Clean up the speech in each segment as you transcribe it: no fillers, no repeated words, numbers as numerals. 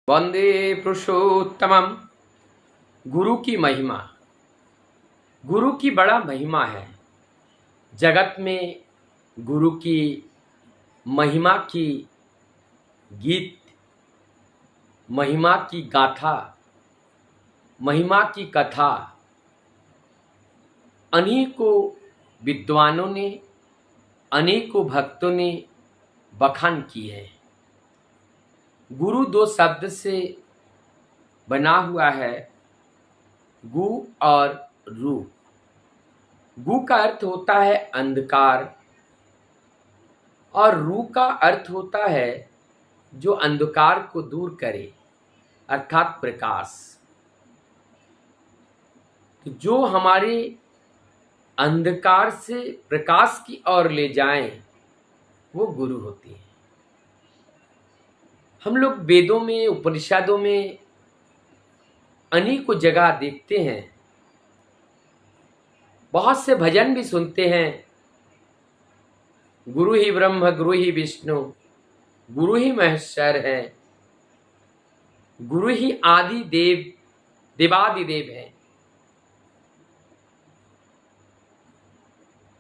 वंदे पुरुषोत्तमम। गुरु की महिमा, गुरु की बड़ा महिमा है। जगत में गुरु की महिमा की गीत, महिमा की गाथा, महिमा की कथा अनेकों विद्वानों ने, अनेकों भक्तों ने बखान की है। गुरु दो शब्द से बना हुआ है, गु और रु। गु का अर्थ होता है अंधकार और रु का अर्थ होता है जो अंधकार को दूर करे, अर्थात प्रकाश। तो जो हमारे अंधकार से प्रकाश की ओर ले जाएं, वो गुरु होते हैं। हम लोग वेदों में, उपनिषदों में अनेकों जगह देखते हैं, बहुत से भजन भी सुनते हैं। गुरु ही ब्रह्म, गुरु ही विष्णु, गुरु ही महेश्वर है, गुरु ही आदि देव, देवादिदेव है।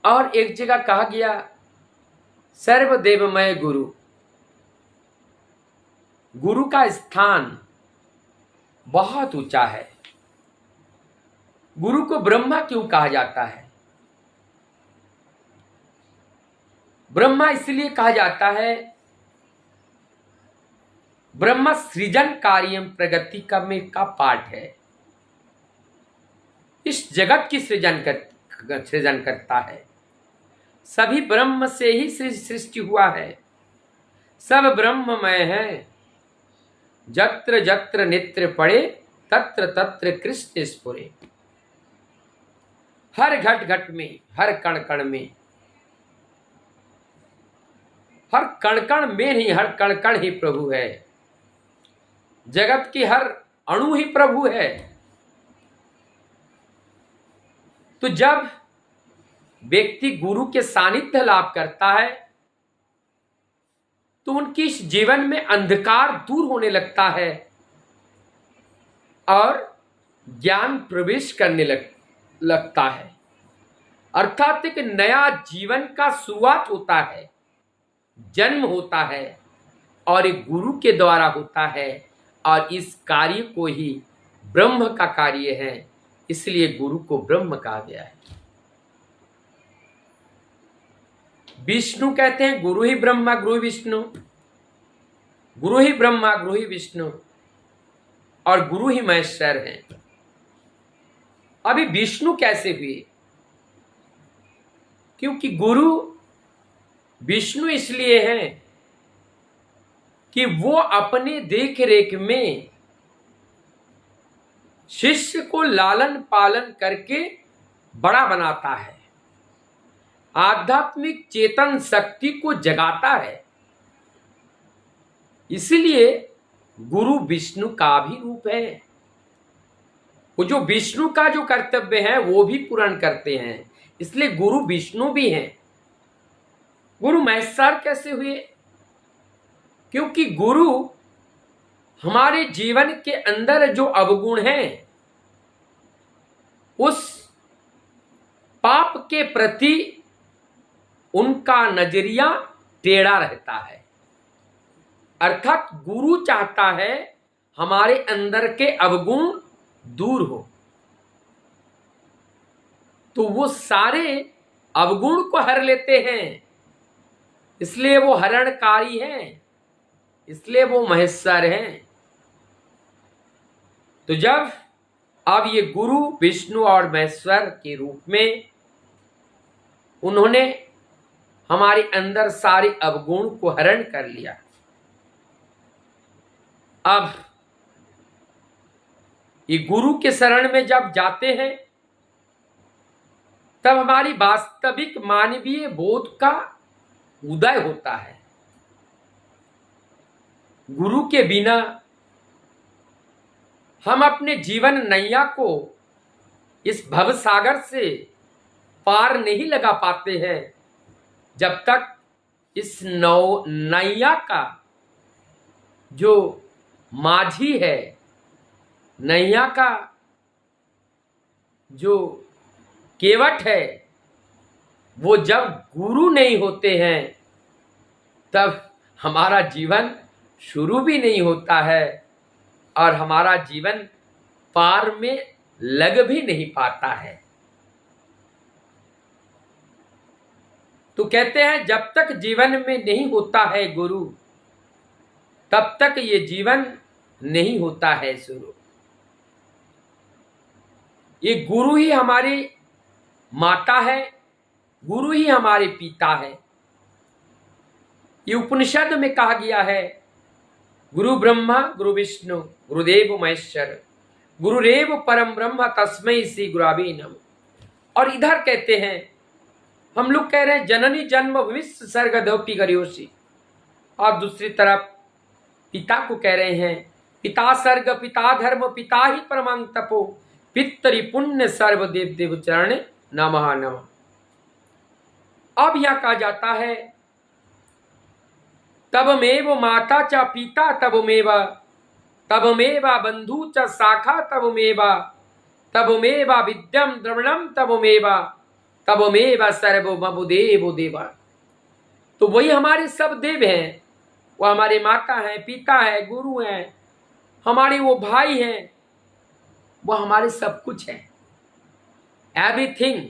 और एक जगह कहा गया सर्वदेवमय गुरु। गुरु का स्थान बहुत ऊंचा है। गुरु को ब्रह्मा क्यों कहा जाता है? ब्रह्मा इसलिए कहा जाता है, ब्रह्मा सृजन कार्यम प्रगति का पाठ है। इस जगत की सृजन करता है। सभी ब्रह्म से ही सृष्टि हुआ है। सब ब्रह्ममय है। जत्र जत्र नेत्र पड़े, तत्र तत्र कृष्ण स्फुरे। हर घट घट में, हर कण कण में, हर कण कण में ही, हर कण कण ही प्रभु है। जगत की हर अणु ही प्रभु है। तो जब व्यक्ति गुरु के सानिध्य लाभ करता है तो उनकी इस जीवन में अंधकार दूर होने लगता है और ज्ञान प्रवेश करने लगता है। अर्थात एक नया जीवन का शुरुआत होता है, जन्म होता है और एक गुरु के द्वारा होता है। और इस कार्य को ही ब्रह्म का कार्य है, इसलिए गुरु को ब्रह्म कहा गया है। विष्णु कहते हैं गुरु ही ब्रह्मा गुरु ही विष्णु, गुरु ही ब्रह्मा गुरु ही विष्णु और गुरु ही महेश्वर है। अभी विष्णु कैसे हुए? क्योंकि गुरु विष्णु इसलिए हैं कि वो अपने देख रेख में शिष्य को लालन पालन करके बड़ा बनाता है, आध्यात्मिक चेतन शक्ति को जगाता है। इसलिए गुरु विष्णु का भी रूप है। वो जो विष्णु का जो कर्तव्य है वो भी पूर्ण करते हैं, इसलिए गुरु विष्णु भी हैं। गुरु महेश्वर कैसे हुए? क्योंकि गुरु हमारे जीवन के अंदर जो अवगुण हैं, उस पाप के प्रति उनका नजरिया टेढ़ा रहता है। अर्थात गुरु चाहता है हमारे अंदर के अवगुण दूर हो, तो वो सारे अवगुण को हर लेते हैं। इसलिए वो हरणकारी हैं, इसलिए वो महेश्वर हैं। तो जब अब ये गुरु विष्णु और महेश्वर के रूप में उन्होंने हमारे अंदर सारे अवगुण को हरण कर लिया, अब ये गुरु के शरण में जब जाते हैं तब हमारी वास्तविक मानवीय बोध का उदय होता है। गुरु के बिना हम अपने जीवन नैया को, इस भवसागर से पार नहीं लगा पाते हैं जब तक इस नैया का जो माझी है, नैया का जो केवट है, वो जब गुरु नहीं होते हैं तब हमारा जीवन शुरू भी नहीं होता है और हमारा जीवन पार में लग भी नहीं पाता है। तो कहते हैं जब तक जीवन में नहीं होता है गुरु, तब तक ये जीवन नहीं होता है शुरू। ये गुरु ही हमारी माता है, गुरु ही हमारे पिता है। ये उपनिषद में कहा गया है, गुरु ब्रह्मा गुरु विष्णु गुरुदेव महेश्वर गुरुरेव परम ब्रह्म तस्मै श्री गुरावे नमः। और इधर कहते हैं, हम लोग कह रहे हैं जननी जन्म भविष्य सर्ग दौपी गरियोशी, और दूसरी तरफ पिता को कह रहे हैं पिता सर्ग पिता धर्म पिता ही परमांग तपो पितरि पुण्य सर्व देव देव चरण नमः नमः। अब यह कहा जाता है तबमेव माता च पिता तबमेव बंधु च शाखा तबमेव विद्यम द्रवणम तबमेव सर्वमु देवो देवा। तो वही हमारे सब देव हैं, वो हमारे माता हैं, पिता है, गुरु हैं, हमारे वो भाई हैं, वो हमारे सब कुछ है। एवरीथिंग,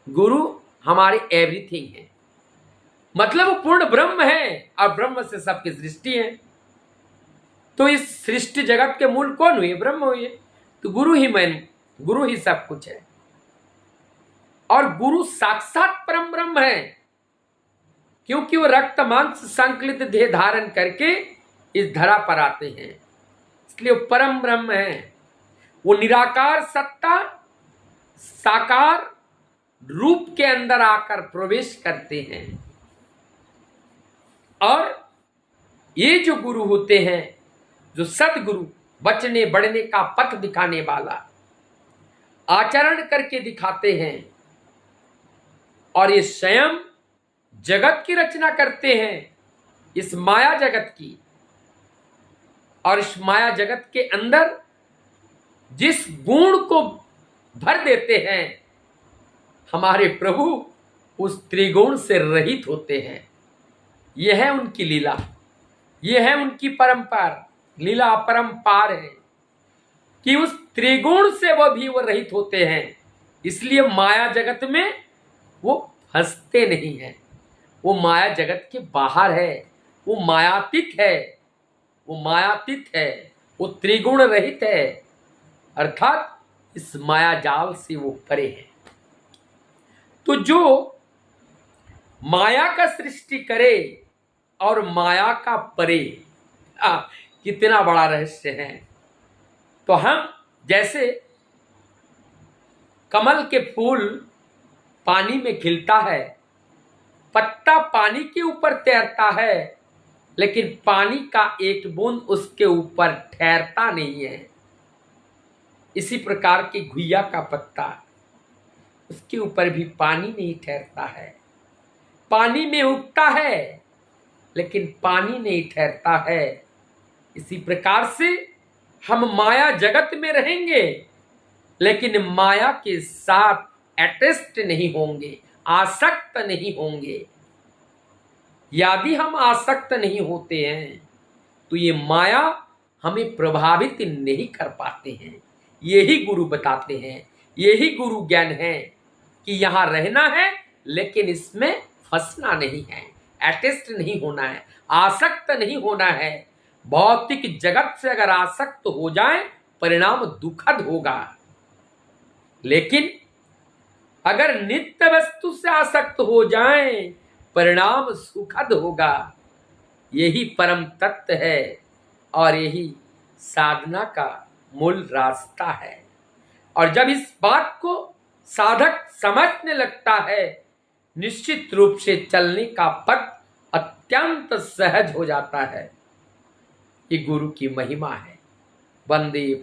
गुरु हमारे एवरीथिंग है, मतलब वो पूर्ण ब्रह्म है और ब्रह्म से सबकी सृष्टि है। तो इस सृष्टि जगत के मूल कौन हुए? ब्रह्म हुए। तो गुरु ही सब कुछ है। और गुरु साक्षात परम ब्रह्म है, क्योंकि वो रक्त मांस संकलित देह धारण करके इस धरा पर आते हैं, इसलिए वो परम ब्रह्म है। वो निराकार सत्ता साकार रूप के अंदर आकर प्रवेश करते हैं। और ये जो गुरु होते हैं, जो सदगुरु, बचने बढ़ने का पथ दिखाने वाला, आचरण करके दिखाते हैं, और ये स्वयं जगत की रचना करते हैं, इस माया जगत की। और इस माया जगत के अंदर जिस गुण को भर देते हैं, हमारे प्रभु उस त्रिगुण से रहित होते हैं। यह है उनकी लीला, यह है उनकी परंपरा। लीला अपरंपार है कि उस त्रिगुण से वो रहित होते हैं, इसलिए माया जगत में वो फंसते नहीं हैं। वो माया जगत के बाहर है, वो मायातीत है, वो मायातीत है, वो त्रिगुण रहित है, अर्थात इस माया जाल से वो परे है। तो जो माया का सृष्टि करे और माया का परे, कितना बड़ा रहस्य है। तो हम जैसे कमल के फूल पानी में खिलता है, पत्ता पानी के ऊपर तैरता है, लेकिन पानी का एक बूंद उसके ऊपर ठहरता नहीं है। इसी प्रकार की घुइया का पत्ता, उसके ऊपर भी पानी नहीं ठहरता है। पानी में उगता है लेकिन पानी नहीं ठहरता है। इसी प्रकार से हम माया जगत में रहेंगे, लेकिन माया के साथ अटैच्ड नहीं होंगे, आसक्त नहीं होंगे। यदि हम आसक्त नहीं होते हैं तो ये माया हमें प्रभावित नहीं कर पाते हैं। यही गुरु बताते हैं, यही गुरु ज्ञान है कि यहाँ रहना है, लेकिन इसमें फंसना नहीं है, अटैच्ड नहीं होना है, आसक्त नहीं होना है। भौतिक जगत से अगर आसक्त हो जाए परिणाम दुखद होगा, लेकिन अगर नित्य वस्तु से आसक्त हो जाए परिणाम सुखद होगा। यही परम तत्व है और यही साधना का मूल रास्ता है। और जब इस बात को साधक समझने लगता है, निश्चित रूप से चलने का पथ अत्यंत सहज हो जाता है। ये गुरु की महिमा है। वंदे